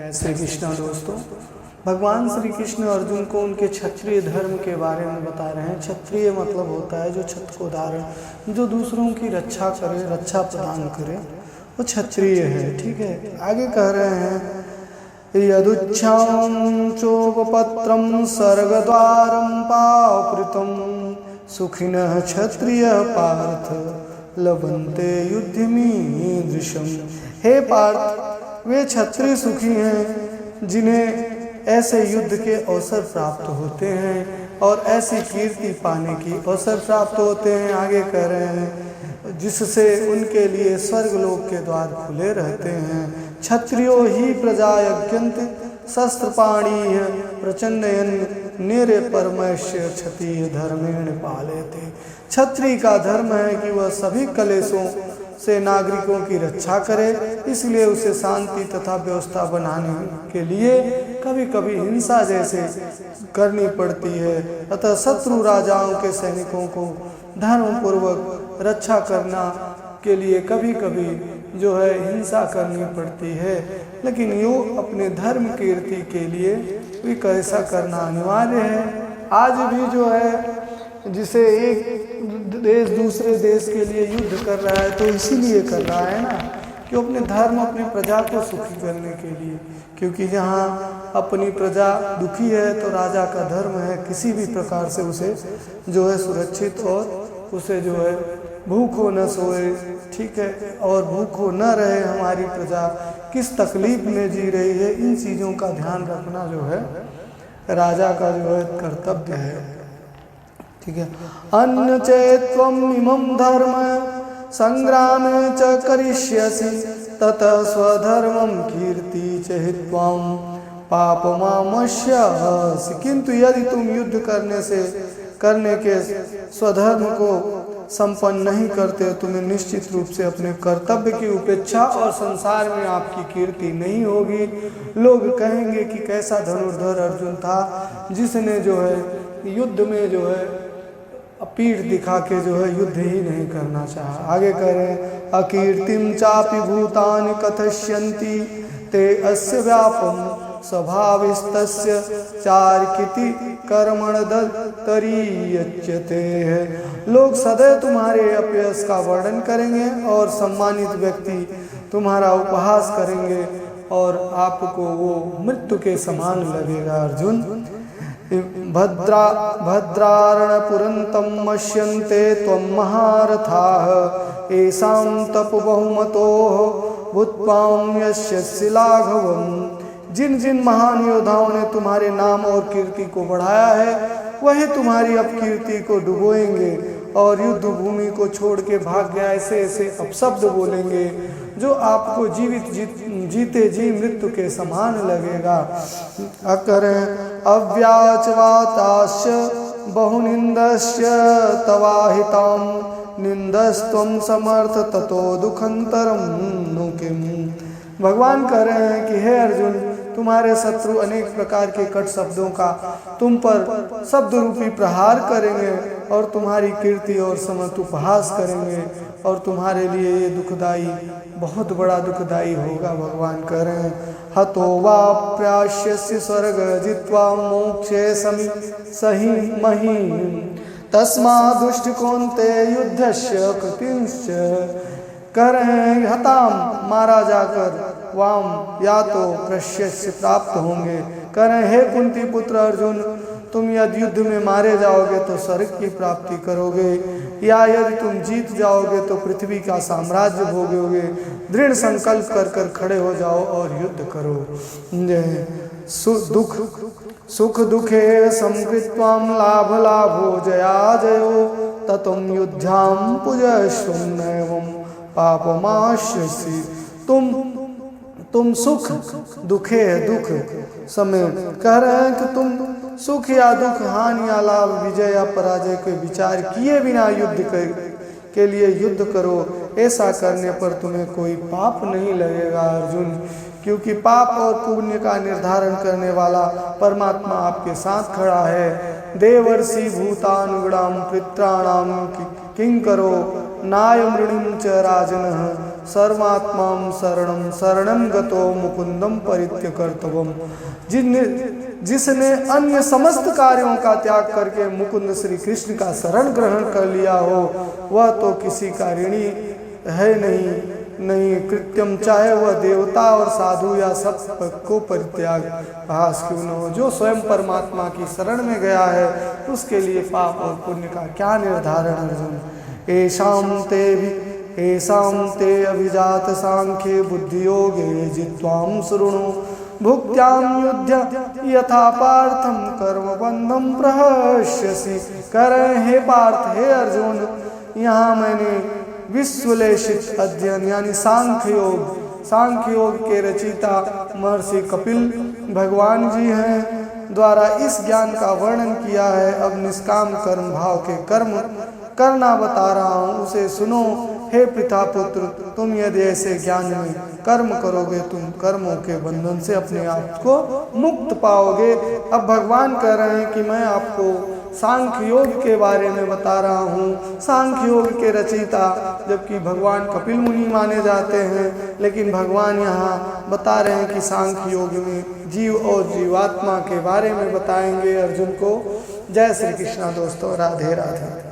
श्री कृष्ण दोस्तों, भगवान श्री कृष्ण अर्जुन को उनके क्षत्रिय धर्म के बारे में बता रहे हैं। क्षत्रिय मतलब होता है जो छत्र को धारण, जो दूसरों की रक्षा करे, रक्षा प्रदान करे, वो क्षत्रिय है। ठीक है, आगे कह रहे हैं यदुच्छां चोपपत्रं सर्गद्वारं पावृतं सुखिनः क्षत्रिय पार्थ लभन्ते युद्धमीदृशम्। हे पार्थ, वे क्षत्रिय सुखी हैं जिन्हें ऐसे युद्ध के अवसर प्राप्त होते हैं और ऐसी कीर्ति पाने की अवसर प्राप्त होते हैं। आगे कह रहे हैं जिससे उनके लिए स्वर्गलोक के द्वार खुले रहते हैं। क्षत्रियो ही प्रजा यज्ञन्त शस्त्रपाणी प्रचंडयन नेरे परमैश्य क्षत्रिय धर्मेण पालेते। क्षत्रिय का धर्म है कि वह सभी कलेशों से नागरिकों की रक्षा करे, इसलिए उसे शांति तथा व्यवस्था बनाने के लिए कभी कभी हिंसा जैसे करनी पड़ती है। अतः शत्रु राजाओं के सैनिकों को धर्म पूर्वक रक्षा करना के लिए कभी कभी जो है हिंसा करनी पड़ती है, लेकिन यो अपने धर्म कीर्ति के लिए भी कैसा करना अनिवार्य है। आज भी जो है जिसे एक देश दूसरे देश के लिए युद्ध कर रहा है तो इसीलिए कर रहा है ना कि अपने धर्म, अपनी प्रजा को सुखी करने के लिए, क्योंकि जहाँ अपनी प्रजा दुखी है तो राजा का धर्म है किसी भी प्रकार से उसे जो है सुरक्षित और उसे जो है भूखो न सोए, ठीक है, और भूखो न रहे। हमारी प्रजा किस तकलीफ में जी रही है, इन चीज़ों का ध्यान रखना जो है राजा का जो है कर्तव्य है। ठीक है, अन्य चेत्वम इमं धर्म संग्राम च करिष्यसि ततः स्वधर्मं कीर्ति च हित्वाम पापमामश्यसि। किंतु यदि तुम युद्ध करने के स्वधर्म को संपन्न नहीं करते, तुम्हें निश्चित रूप से अपने कर्तव्य की उपेक्षा और संसार में आपकी कीर्ति नहीं होगी। लोग कहेंगे कि कैसा धनुर्धर अर्जुन था जिसने जो है युद्ध में जो है पीठ दिखा के जो है युद्ध ही नहीं करना चाहा। आगे कह रहे हैं अकीर्तिम चापि भूतानि कथयन्ति ते अस्य व्यापम स्वभाविस्तस्य चार्किति कर्मण तरीयच्यते। लोग सदैव तुम्हारे अपयश का वर्णन करेंगे और सम्मानित व्यक्ति तुम्हारा उपहास करेंगे और आपको वो मृत्यु के समान लगेगा। अर्जुन भद्रारणपुरन्तं मश्यन्ते त्वं महारथाः येषां तपबहुमतोः भूत्वां यस्य लाघवम्। जिन जिन महान योद्धाओं ने तुम्हारे नाम और कीर्ति को बढ़ाया है वही तुम्हारी अपकीर्ति को डुबोएंगे और युद्ध भूमि को छोड़ के भाग गया ऐसे ऐसे अपशब्द बोलेंगे जो आपको जीते जी मृत्यु के समान लगेगा। अकर अव्याचवाताश्च बहुनिंदस्य तवाहितां निंदस्त्वं समर्थ ततो दुखंतरम नु किम। भगवान कह रहे हैं कि हे अर्जुन, तुम्हारे शत्रु अनेक प्रकार के कट शब्दों का तुम पर शब्द रूपी प्रहार करेंगे और तुम्हारी कीर्ति और समर्थ उपहास करेंगे और तुम्हारे लिए ये दुखदाई, बहुत बड़ा दुखदाई होगा। भगवान कह रहे हैं हतो वा प्राश्यस्य स्वर्ग जित्वा मोक्षे सही मही तस्मा दुष्ट कौन्ते युद्धस्य कृतिंश्च। कह रहे हैं हताम, मारा जाकर, वाम या तो प्रश्यस्य प्राप्त होंगे। कह रहे हैं हे कुंती पुत्र अर्जुन, तुम यदि युद्ध में मारे जाओगे तो स्वर्ग की प्राप्ति करोगे, या यदि तुम जीत जाओगे तो पृथ्वी का साम्राज्य भोगोगे। दृढ़ संकल्प कर कर खड़े हो जाओ और युद्ध करो। सुख दुखे संकृत्वाम लाभ लाभो जया जयो ततुम युद्धाम पुजस्वन्नैवं पापमाश्यसि। तुम सुख दुखे दुख समय कह रहे हैं कि तुम सुख या दुख, हानि या लाभ, विजय या पराजय के विचार किए बिना युद्ध के लिए युद्ध करो। ऐसा करने पर तुम्हें कोई पाप नहीं लगेगा अर्जुन, क्योंकि पाप और पुण्य का निर्धारण करने वाला परमात्मा आपके साथ खड़ा है। देवर्षि भूतानुगुणाम पित्राणाम किंकरो नायमृणीं च राजनः सर्वात्मां शरणं शरणं गतो मुकुंदम परित्यक्तव्यम। जिसने अन्य समस्त कार्यों का त्याग करके मुकुंद श्री कृष्ण का शरण ग्रहण कर लिया हो वह तो किसी का ऋणी है नहीं कृत्यम, चाहे वह देवता और साधु या सब को परित्याग भास क्यों न हो। जो स्वयं परमात्मा की शरण में गया है उसके लिए पाप और पुण्य का क्या निर्धारण अर्जुन। एषां ते अभिजात सांख्ये बुद्धि योगे जित्वां शृणु भुक्त्यां युध्य यथा पार्थम कर्म बंधम प्रहस्यसि। कर हे पार्थ हे अर्जुन, यहाँ मैंने विश्वलेशित अध्ययन यानी सांख्य योग के रचिता महर्षि कपिल भगवान जी हैं द्वारा इस ज्ञान का वर्णन किया है। अब निष्काम कर्म भाव के कर्म करना बता रहा हूँ, उसे सुनो। हे पिता पुत्र, तुम यदि ऐसे ज्ञान में कर्म करोगे तुम कर्मों के बंधन से अपने आप को मुक्त पाओगे। अब भगवान कह रहे हैं कि मैं आपको सांख्य योग के बारे में बता रहा हूँ। सांख्य योग के रचयिता जबकि भगवान कपिल मुनि माने जाते हैं, लेकिन भगवान यहाँ बता रहे हैं कि सांख्य योग में जीव और जीवात्मा के बारे में बताएंगे अर्जुन को। जय श्री कृष्णा दोस्तों, राधे राधे।